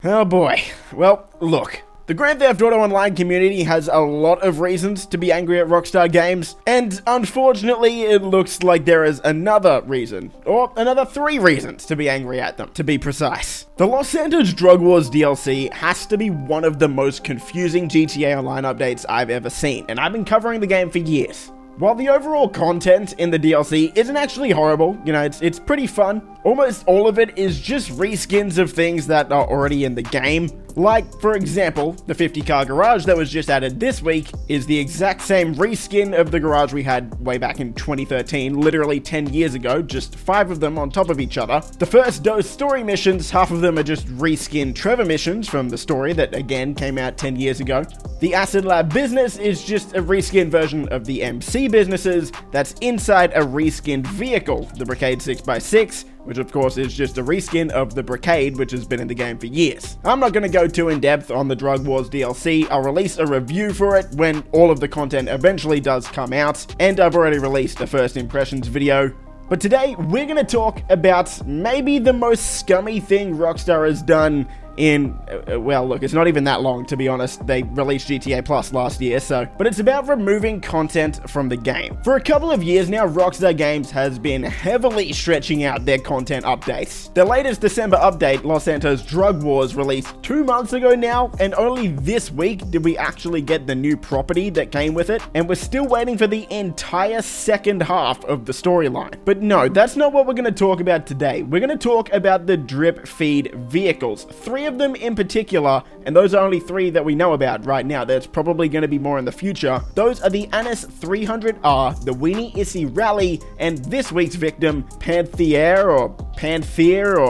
Oh boy. Well, look. The Grand Theft Auto Online community has a lot of reasons to be angry at Rockstar Games, and unfortunately it looks like there is another reason, or another 3 reasons to be angry at them, to be precise. The Los Santos Drug Wars DLC has to be one of the most confusing GTA Online updates I've ever seen, and I've been covering the game for years. While the overall content in the DLC isn't actually horrible, it's pretty fun, almost all of it is just reskins of things that are already in the game. Like, for example, the 50-car garage that was just added this week is the exact same reskin of the garage we had way back in 2013, literally 10 years ago, just 5 of them on top of each other. The first dose story missions, half of them are just reskin Trevor missions from the story that again came out 10 years ago. The Acid Lab business is just a reskin version of the MC businesses that's inside a reskinned vehicle, the Brigade 6x6, which of course is just a reskin of the Brigade, which has been in the game for years. I'm not going to go too in depth on the Drug Wars DLC. I'll release a review for it when all of the content eventually does come out, and I've already released a first impressions video. But today we're going to talk about maybe the most scummy thing Rockstar has done in, well, look, it's not even that long, to be honest. They released GTA Plus last year, but it's about removing content from the game. For a couple of years now, Rockstar Games has been heavily stretching out their content updates. The latest December update, Los Santos Drug Wars, released 2 months ago now, and only this week did we actually get the new property that came with it, and we're still waiting for the entire second half of the storyline. But no, that's not what we're going to talk about today. We're going to talk about the drip feed vehicles. 3 of them in particular, and those are only 3 that we know about right now. There's probably going to be more in the future. Those are the Anis 300R, the Weenie Issy Rally, and this week's victim, Panther, or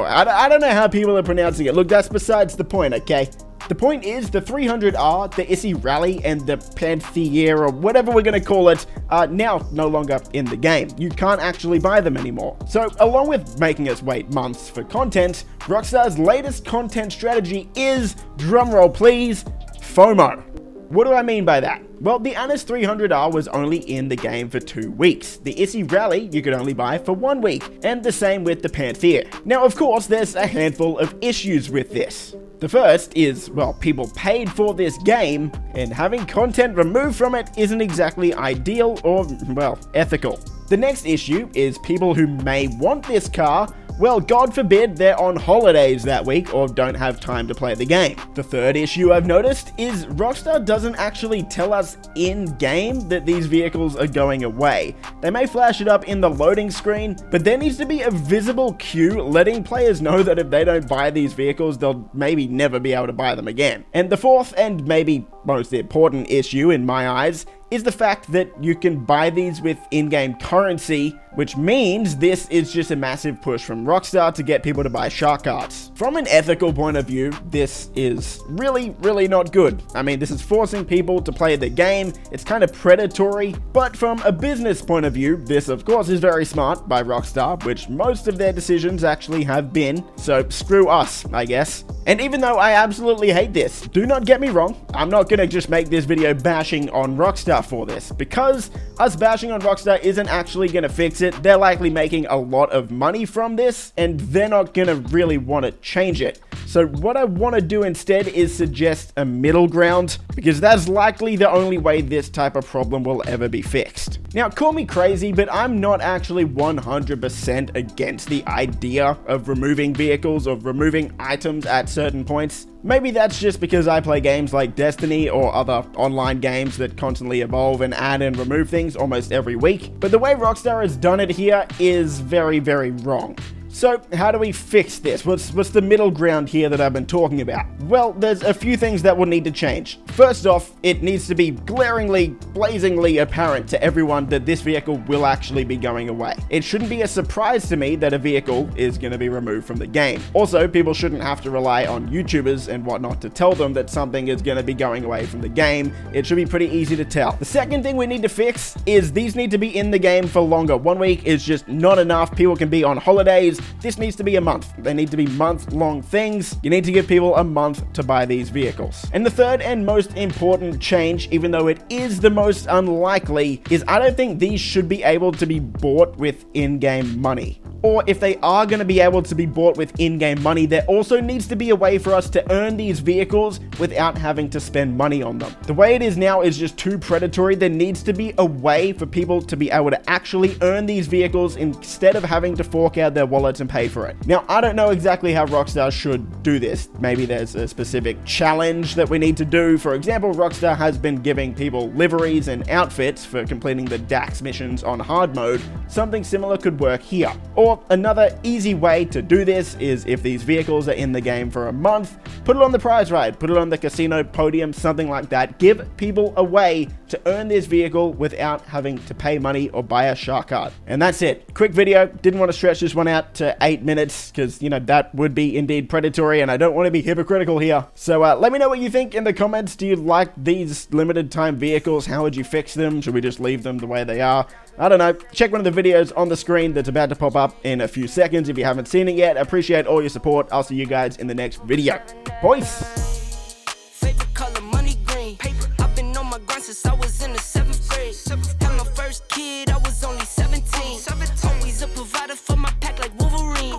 I don't know how people are pronouncing it. Look, that's besides the point, okay? The point is, the 300R, the Issy Rally, and the Panther, or whatever we're going to call it, are now no longer in the game. You can't actually buy them anymore. So, along with making us wait months for content, Rockstar's latest content strategy is, drumroll please, FOMO. What do I mean by that? Well, the Anis 300R was only in the game for 2 weeks. The Issy Rally you could only buy for 1 week, and the same with the Panther. Now, of course, there's a handful of issues with this. The first is, well, people paid for this game, and having content removed from it isn't exactly ideal or, well, ethical. The next issue is people who may want this car, well, God forbid they're on holidays that week or don't have time to play the game. The third issue I've noticed is Rockstar doesn't actually tell us in-game that these vehicles are going away. They may flash it up in the loading screen, but there needs to be a visible queue letting players know that if they don't buy these vehicles, they'll maybe never be able to buy them again. And the fourth, and maybe most important issue in my eyes, is the fact that you can buy these with in-game currency, which means this is just a massive push from Rockstar to get people to buy shark cards. From an ethical point of view, this is really, really not good. I mean, this is forcing people to play the game, it's kind of predatory, but from a business point of view, this of course is very smart by Rockstar, which most of their decisions actually have been, so screw us, I guess. And even though I absolutely hate this, do not get me wrong, I'm not gonna just make this video bashing on Rockstar for this, because us bashing on Rockstar isn't actually gonna fix it. They're likely making a lot of money from this, and they're not gonna really want to change it. So what I want to do instead is suggest a middle ground, because that's likely the only way this type of problem will ever be fixed. Now, call me crazy, but I'm not actually 100% against the idea of removing vehicles or removing items at certain points. Maybe that's just because I play games like Destiny or other online games that constantly evolve and add and remove things almost every week, but the way Rockstar has done it here is very, very wrong. So, how do we fix this? What's the middle ground here that I've been talking about? Well, there's a few things that will need to change. First off, it needs to be glaringly, blazingly apparent to everyone that this vehicle will actually be going away. It shouldn't be a surprise to me that a vehicle is going to be removed from the game. Also, people shouldn't have to rely on YouTubers and whatnot to tell them that something is going to be going away from the game. It should be pretty easy to tell. The second thing we need to fix is these need to be in the game for longer. 1 week is just not enough. People can be on holidays, is this needs to be a month. They need to be month-long things. You need to give people a month to buy these vehicles. And the third and most important change, even though it is the most unlikely, is I don't think these should be able to be bought with in-game money. Or if they are going to be able to be bought with in-game money, there also needs to be a way for us to earn these vehicles without having to spend money on them. The way it is now is just too predatory. There needs to be a way for people to be able to actually earn these vehicles instead of having to fork out their wallets and pay for it. Now, I don't know exactly how Rockstar should do this. Maybe there's a specific challenge that we need to do. For example, Rockstar has been giving people liveries and outfits for completing the DAX missions on hard mode. Something similar could work here. Or another easy way to do this is if these vehicles are in the game for a month, put it on the prize ride, put it on the casino podium, something like that. Give people a way to earn this vehicle without having to pay money or buy a shark card. And that's it. Quick video. Didn't want to stretch this one out to 8 minutes because, you know, that would be indeed predatory and I don't want to be hypocritical here. So let me know what you think in the comments. Do you like these limited time vehicles? How would you fix them? Should we just leave them the way they are? I don't know. Check one of the videos on the screen that's about to pop up in a few seconds if you haven't seen it yet. I appreciate all your support. I'll see you guys in the next video. Peace! Favorite color, money green. Paper. I've been on my grind since I was in the 7th